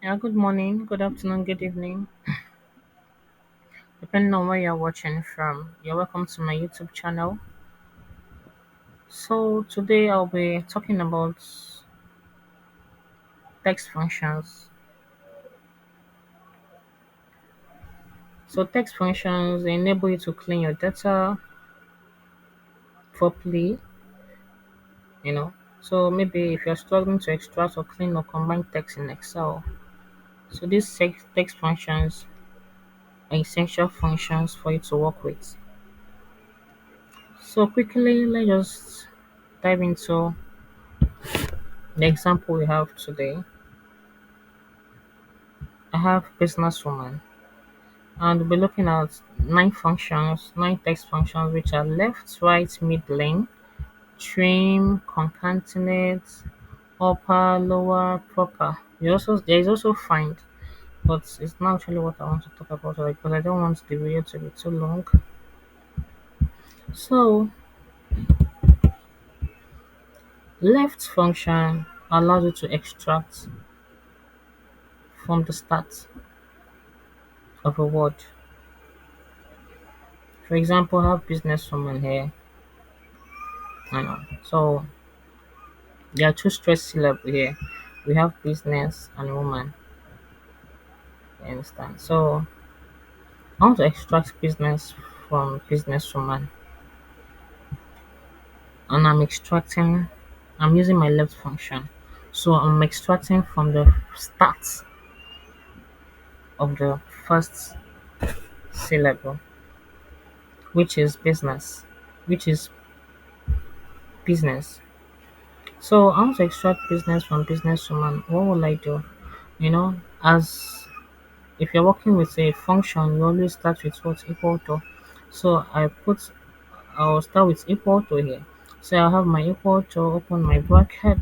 Yeah, good morning, good afternoon, good evening, depending on where you're watching from. You're welcome to my YouTube channel. So, today I'll be talking about text functions. So, text functions they enable you to clean your data properly, you know. So, maybe if you're struggling to extract or clean or combine text in Excel, so these text functions are essential functions for you to work with. So, quickly, let's just dive into the example we have today. I have businesswoman, and we'll be looking at nine text functions, which are left, right, mid, lane, trim, concatenate, upper, lower, proper. There is also find, but it's not actually what I want to talk about today because I don't want the video to be too long. So, left function allows you to extract from the start of a word. For example, I have businesswoman here. I know. So there are two stress syllables here. We have business and woman. You understand? So I want to extract business from businesswoman, and I'm using my left function. So I'm extracting from the start of the first syllable, which is business, which is business. So I want to extract business from businesswoman. What will I do? As if you're working with a function, you always start with what's equal to. So I'll start with equal to here. So I'll have my equal to, open my bracket.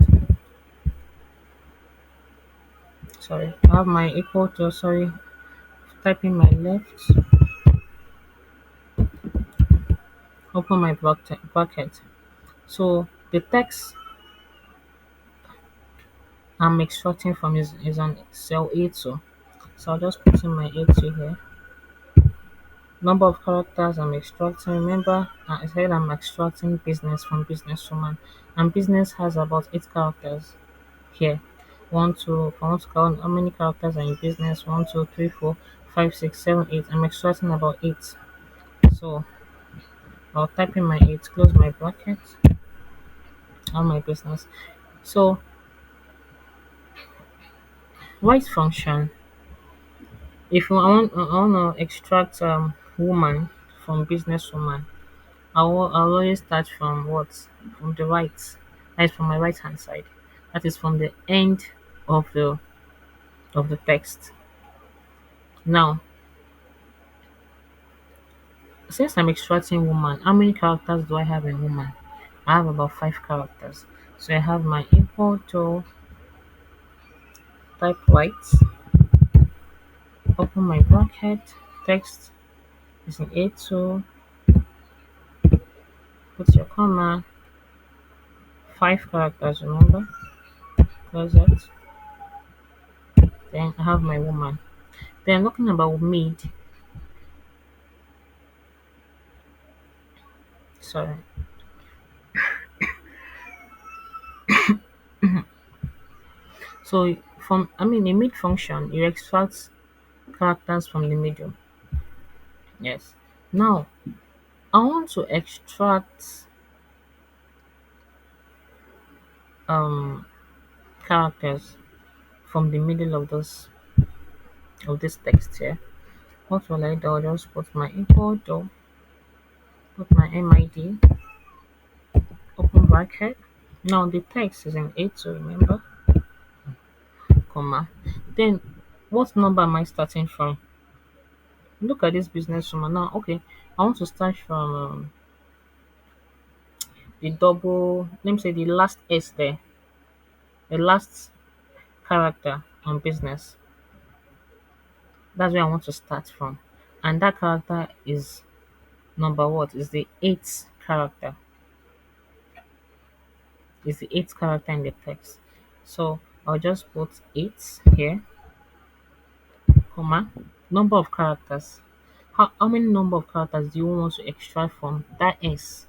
Sorry, I have my equal to, sorry, typing my left, open my bracket. So the text I'm extracting from is on cell A2. So I'll just put in my A2 here. Number of characters I'm extracting. Remember, I said I'm extracting business from businesswoman, and business has about 8 characters here. One, two, if I want to count how many characters are in business, one, two, three, four, five, six, seven, eight. I'm extracting about eight. So I'll type in my eight, close my bracket, on my business. So right function. If I want to extract woman from businesswoman, I'll always start from what? From the right. That is from my right hand side. That is from the end of the text. Now, since I'm extracting woman, how many characters do I have in woman? I have about 5 characters. So I have my equal to, type right, open my bracket, text is in A2, put your comma, 5 characters, remember? Close it. Then I have my woman. Then looking about mid, sorry. So a mid function, you extract characters from the middle. Yes. Now I want to extract um characters from the middle of this text here. What will I do? I'll just put my equal to, put my MID, open bracket. Now the text is in A2, remember? Comma. Then what number am I starting from? Look at this businesswoman now. Okay, I want to start from the double, let me say the last S there, the last character on business. That's where I want to start from. And that character is number what? Is the eighth character. Is the eighth character in the text. So I'll just put eight here. comma, number of characters. How many number of characters do you want to extract from that S?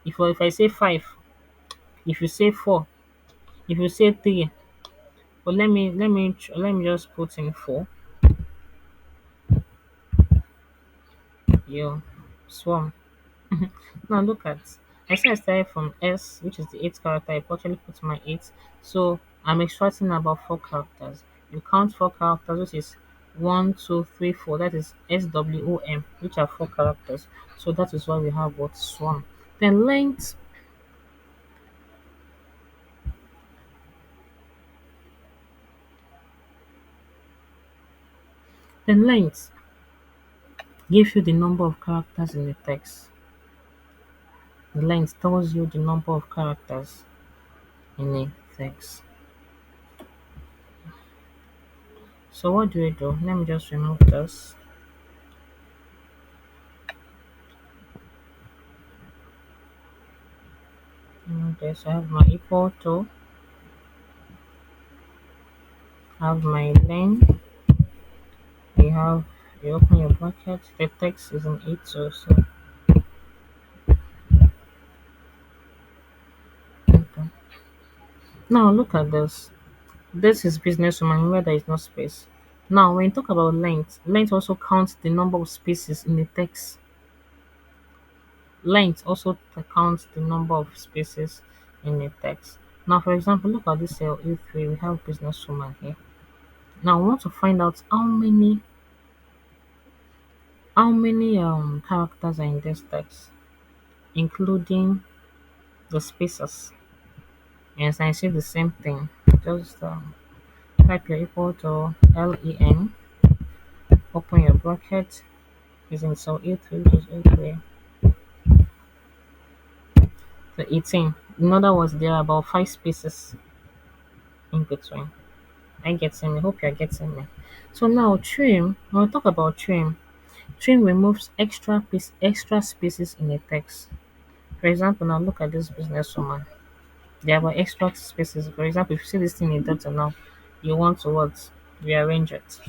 If I say 5, if you say 4, if you say 3, but let me just put in 4. You swarm. Now look at, I said I started from S, which is the eighth character. I actually put my 8. So I'm extracting about 4 characters. You count 4 characters, which is 1, 2, 3, 4. That is SWOM, which are 4 characters. So that is why we have what swarm. Then length gives you the number of characters in the text. The length tells you the number of characters in a text. So what do we do? Let me just remove this. Okay, so I have my equal to, I have my length, you have, you open your bracket, the text is in it too, so okay. Now look at this. This is businesswoman where there is no space. Now when you talk about length also counts the number of spaces in the text. Length also counts the number of spaces in the text. Now for example, look at this cell A3, we have businesswoman here. Now we want to find out how many characters are in this text, including the spaces. Yes, I see the same thing. Just type your equal to len, open your bracket using cell A3, which is A3 to 18. In other words, there are about 5 spaces in between. I getting me? Hope you're getting me. So now trim, when we talk about trim removes extra spaces in a text. For example, now look at this businesswoman. There are about extra spaces. For example, if you see this thing in data now, you want to what? Rearrange it.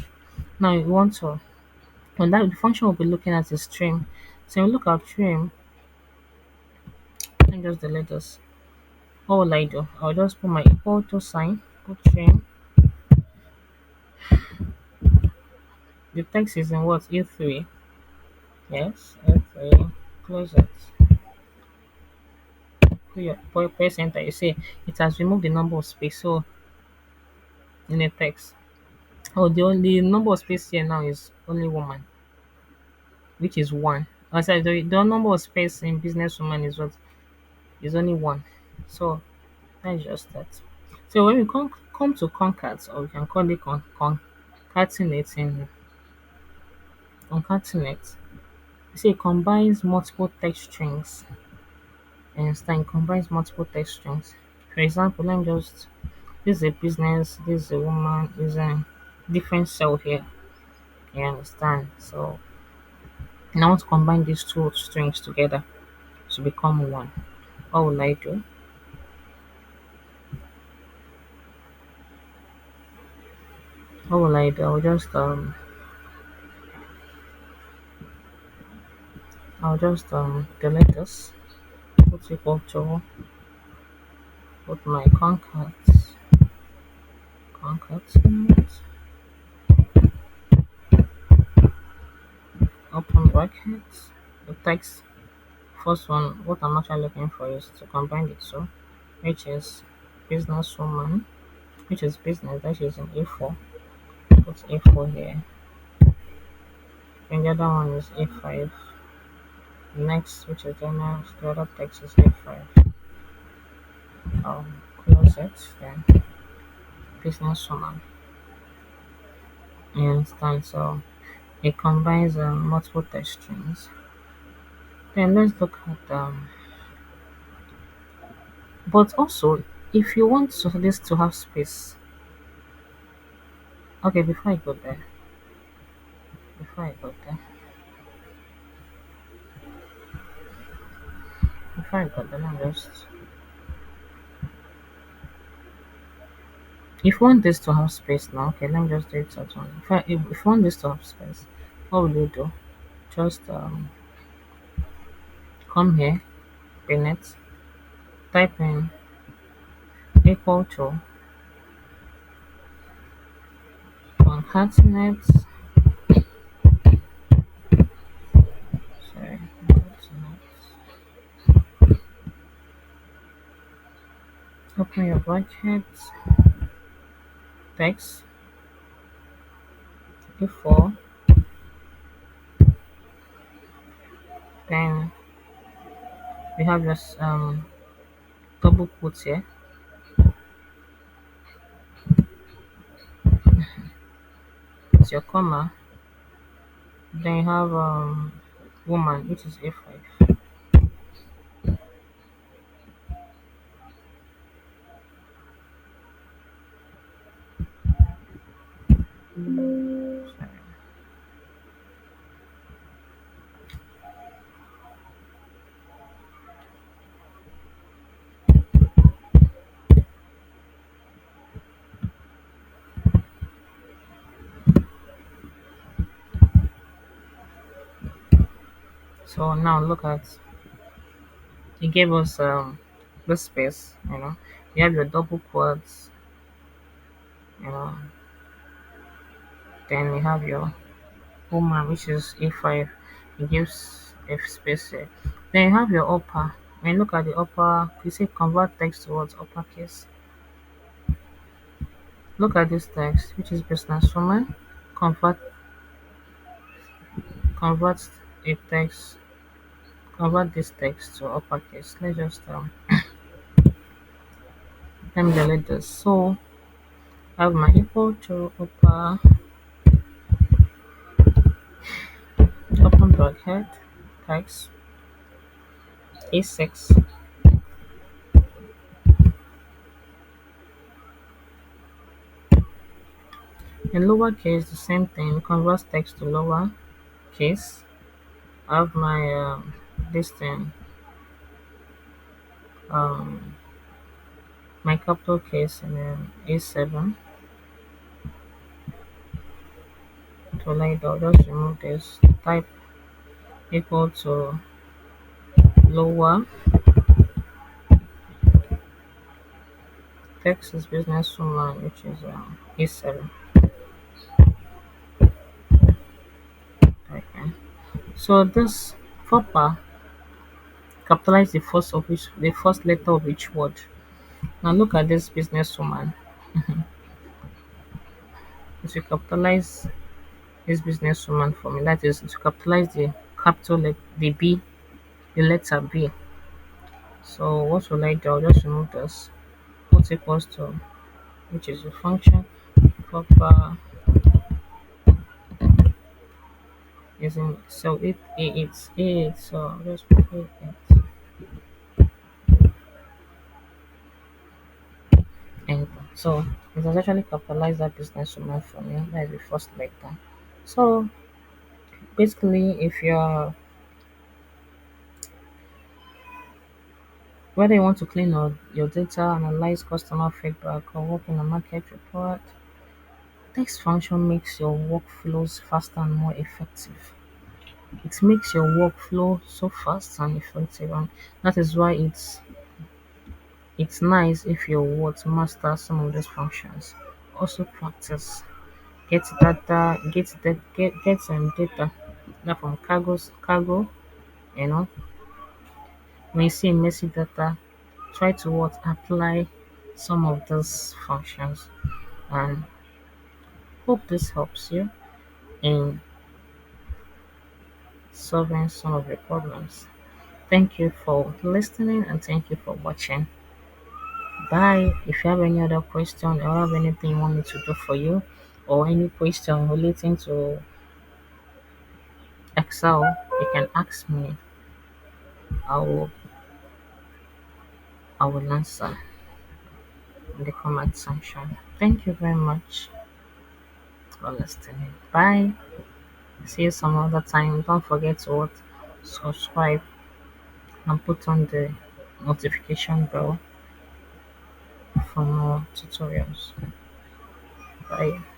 Now you want to, and that the function we'll be looking at is trim. So when we look at trim, let me just delete this. What will I do? I'll just put my equal to sign, put trim. The text is in what? A3. Yes, A3. Close it. Press enter. You see it has removed the number of space. So in the text. Oh, the only number of space here now is only woman, which is 1. I said the number of space in businesswoman is what? Is only 1. So that's just that. So when we come to concat, or we can call it concatenating, concatenate, you see it combines multiple text strings. You understand? It combines multiple text strings. For example, let me just, this is a business, this is a woman, this is a different cell here. You understand? So now I want to combine these two strings together to become one. What will I do? What will I do? I'll just delete this. Put equal to, put my concatenate, open brackets. The text, first one, what I'm actually looking for is to combine the two, which is businesswoman, which is business, that is in A4. Put A4 here. And the other one is A5. Next, which is the other text is A5. Close it, then businesswoman. You understand? So it combines multiple text strings. Then let's look at but also if you want this to have space. Okay, before I go there, I'm just If you want this to have space now, okay, let me just do it at one. If you want this to have space, what will you do? Just come here, pin it, type in equal to concatenate, sorry, concatenate, open your bracket, text, before, then we have just double quotes here, it's your comma, then you have woman, which is A5. Sorry. So now look at, it gave us this space, you have your double quotes, you know, then you have your woman, which is A5, it gives a space here. Then you have your upper. When you look at the upper, you say convert text towards uppercase. Look at this text, which is businesswoman. Convert convert a text convert this text to uppercase. Let's just let me delete this. So I have my equal to upper open bracket text A6. In lowercase, the same thing. Convert text to lower case. I have my this thing, um, my capital case and then A7 to like I'll just remove this. Type equal to lower text is businesswoman, which is A7. Okay. So this proper capitalize the first letter of each word. Now look at this businesswoman. If you capitalize this businesswoman for me, that is to capitalize the the B, the letter B. So what will I do? I'll just remove this. What equals to, which is the function proper is in so it it's A8, so I'll just put A8 enter. So it has actually capitalized that businesswoman for me. That is the first letter. So basically, if you're whether you want to clean out your data, analyze customer feedback, or work in a market report, text function makes your workflows faster and more effective. It makes your workflow so fast and effective, and that is why it's nice if you want to master some of these functions. Also practice. Get some data that from cargo, you know. When you see messy data, try to what apply some of these functions, and hope this helps you in solving some of your problems. Thank you for listening and thank you for watching. Bye. If you have any other question or have anything you want me to do for you, or any question relating to Excel, you can ask me. I will I will answer in the comment section. Thank you very much for listening. Bye. See you some other time. Don't forget to subscribe and put on the notification bell for more tutorials. Bye.